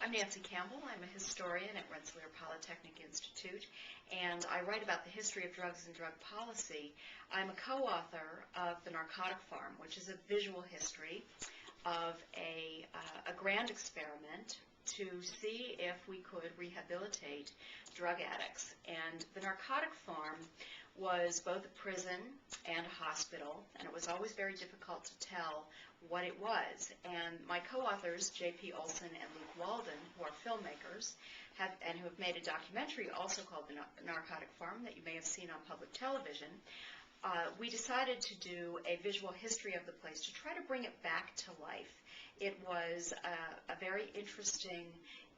I'm Nancy Campbell. I'm a historian at Rensselaer Polytechnic Institute, and I write about the history of drugs and drug policy. I'm a co-author of The Narcotic Farm, which is a visual history of a grand experiment to see if we could rehabilitate drug addicts. And The Narcotic Farm was both a prison and a hospital, and it was always very difficult to tell what it was. And my co-authors, J.P. Olson and Luke Walden, who are filmmakers, who have made a documentary also called The Narcotic Farm that you may have seen on public television, we decided to do a visual history of the place to try to bring it back to life. It was a very interesting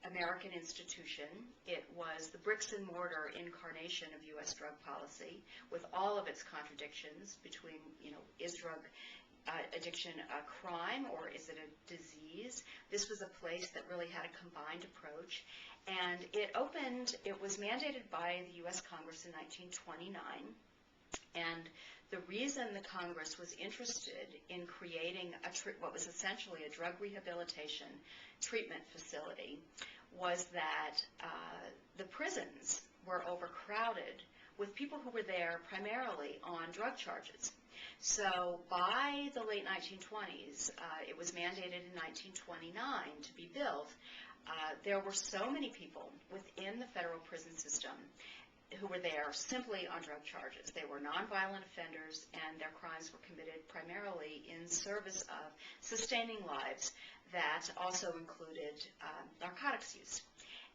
American institution. It was the bricks and mortar incarnation of U.S. drug policy, with all of its contradictions between, is drug addiction a crime or is it a disease? This was a place that really had a combined approach. And it was mandated by the U.S. Congress in 1929. And the reason the Congress was interested in creating what was essentially a drug rehabilitation treatment facility was that the prisons were overcrowded with people who were there primarily on drug charges. So by the late 1920s, it was mandated in 1929 to be built. There were so many people within the federal prison system who were there simply on drug charges. They were nonviolent offenders, and their crimes were committed primarily in service of sustaining lives that also included narcotics use.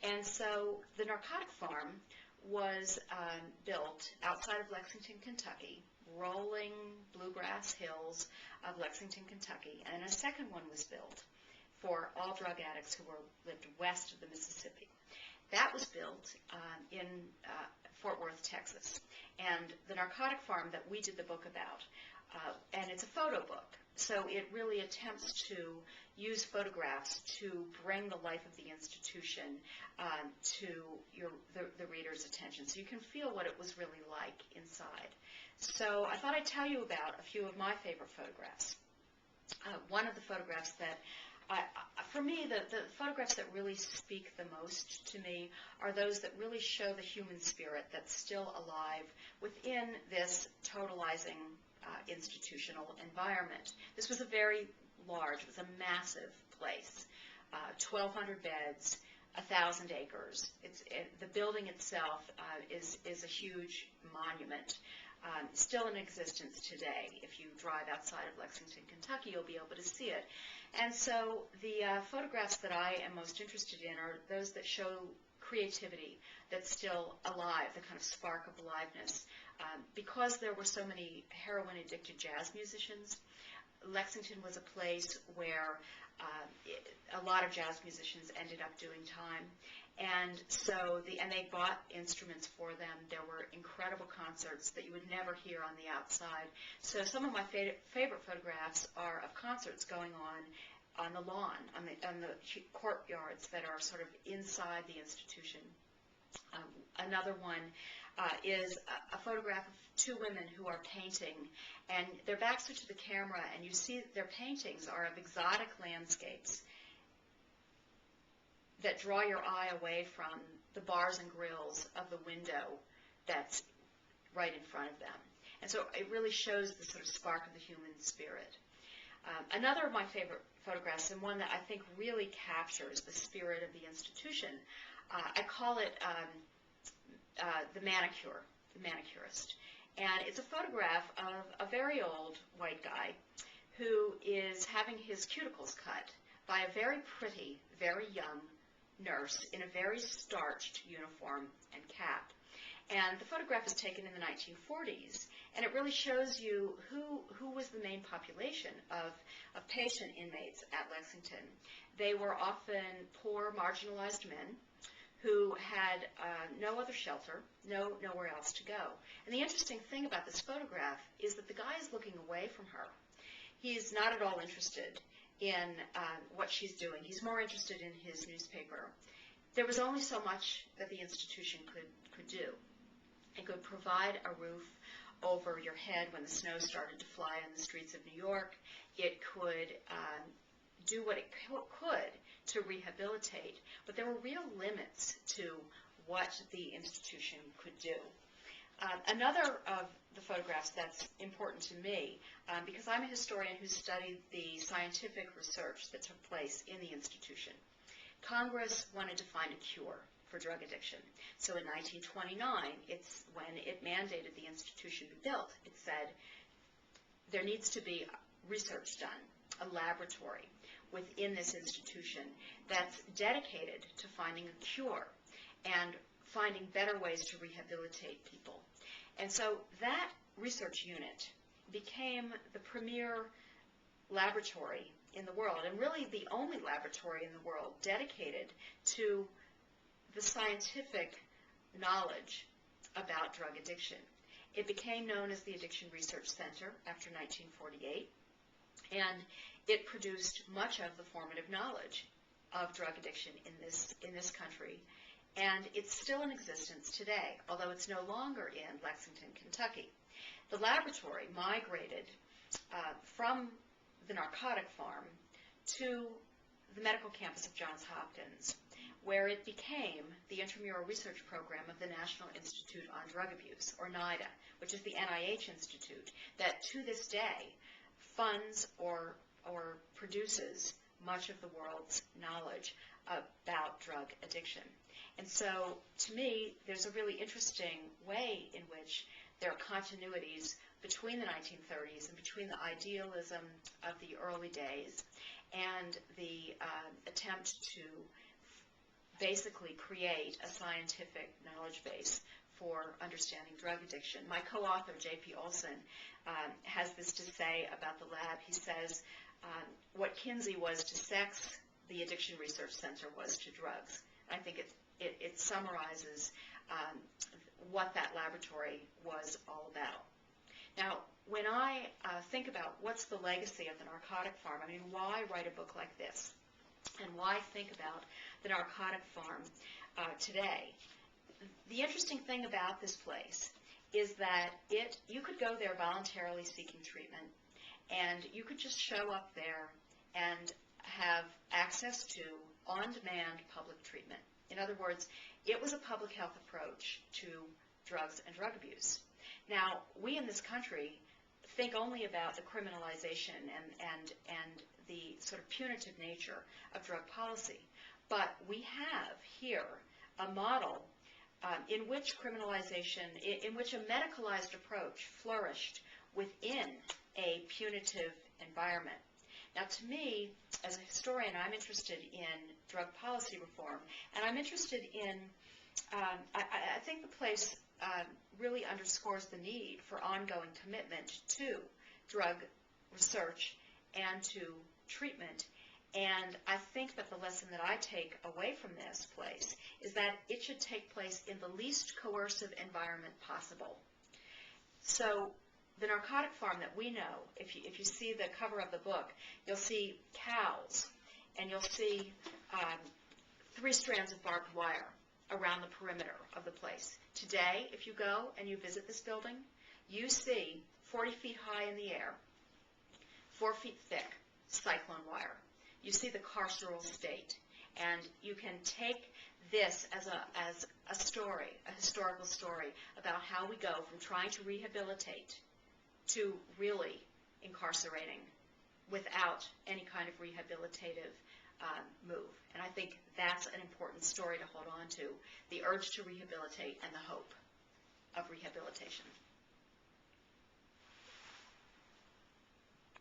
And so the Narcotic Farm was built outside of Lexington, Kentucky, rolling bluegrass hills of Lexington, Kentucky, and a second one was built for all drug addicts who lived west of the Mississippi. That was built in Fort Worth, Texas. And the Narcotic Farm that we did the book about, and it's a photo book, so it really attempts to use photographs to bring the life of the institution to the reader's attention, so you can feel what it was really like inside. So I thought I'd tell you about a few of my favorite photographs. One of the photographs that for me, the photographs that really speak the most to me are those that really show the human spirit that's still alive within this totalizing institutional environment. This was a very large, it was a massive place, 1,200 beds, 1,000 acres. The building itself is a huge monument. Still in existence today. If you drive outside of Lexington, Kentucky, you'll be able to see it. And so the photographs that I am most interested in are those that show creativity that's still alive, the kind of spark of aliveness. Because there were so many heroin-addicted jazz musicians, Lexington was a place where a lot of jazz musicians ended up doing time. And so they bought instruments for them. There were incredible concerts that you would never hear on the outside. So some of my favorite photographs are of concerts going on the lawn, on the courtyards that are sort of inside the institution. Another one is a photograph of two women who are painting, and their backs are to the camera, and you see their paintings are of exotic landscapes that draw your eye away from the bars and grills of the window that's right in front of them. And so it really shows the sort of spark of the human spirit. Another of my favorite photographs, and one that I think really captures the spirit of the institution, I call it the manicurist. And it's a photograph of a very old white guy who is having his cuticles cut by a very pretty, very young nurse in a very starched uniform and cap. And the photograph is taken in the 1940s, and it really shows you who was the main population of patient inmates at Lexington. They were often poor, marginalized men who had no other shelter, nowhere else to go. And the interesting thing about this photograph is that the guy is looking away from her. He's not at all interested in what she's doing. He's more interested in his newspaper. There was only so much that the institution could do. It could provide a roof over your head when the snow started to fly on the streets of New York. It could do what it could to rehabilitate, but there were real limits to what the institution could do. Another of the photographs that's important to me, because I'm a historian who studied the scientific research that took place in the institution. Congress wanted to find a cure for drug addiction. So in 1929, it's when it mandated the institution be built. It said there needs to be research done, a laboratory within this institution that's dedicated to finding a cure and finding better ways to rehabilitate people. And so that research unit became the premier laboratory in the world, and really the only laboratory in the world dedicated to the scientific knowledge about drug addiction. It became known as the Addiction Research Center after 1948, and it produced much of the formative knowledge of drug addiction in this country, and it's still in existence today, although it's no longer in Lexington, Kentucky. The laboratory migrated from the Narcotic farm to the medical campus of Johns Hopkins, where it became the intramural research program of the National Institute on Drug Abuse, or NIDA, which is the NIH institute that to this day funds or produces much of the world's knowledge about drug addiction. And so, to me, there's a really interesting way in which there are continuities between the 1930s and between the idealism of the early days and the attempt to basically create a scientific knowledge base for understanding drug addiction. My co-author, J.P. Olson, has this to say about the lab. He says, what Kinsey was to sex, the Addiction Research Center was to drugs. I think it summarizes what that laboratory was all about. Now, when I think about what's the legacy of the Narcotic farm, I mean, why write a book like this? And why think about the Narcotic farm today? The interesting thing about this place is that you could go there voluntarily seeking treatment, and you could just show up there and have access to on-demand public treatment. In other words, it was a public health approach to drugs and drug abuse. Now, we in this country think only about the criminalization and the sort of punitive nature of drug policy, but we have here a model in which criminalization, in which a medicalized approach flourished within a punitive environment. Now, to me, as a historian, I'm interested in drug policy reform, and I'm interested in, I think the place really underscores the need for ongoing commitment to drug research and to treatment. And I think that the lesson that I take away from this place is that it should take place in the least coercive environment possible. So the Narcotic farm that we know, if you see the cover of the book, you'll see cows, and you'll see 3 strands of barbed wire around the perimeter of the place. Today, if you go and you visit this building, you see 40 feet high in the air, 4 feet thick, cyclone wire. You see the carceral state, and you can take this as a story, a historical story about how we go from trying to rehabilitate to really incarcerating without any kind of rehabilitative move. And I think that's an important story to hold on to, the urge to rehabilitate and the hope of rehabilitation.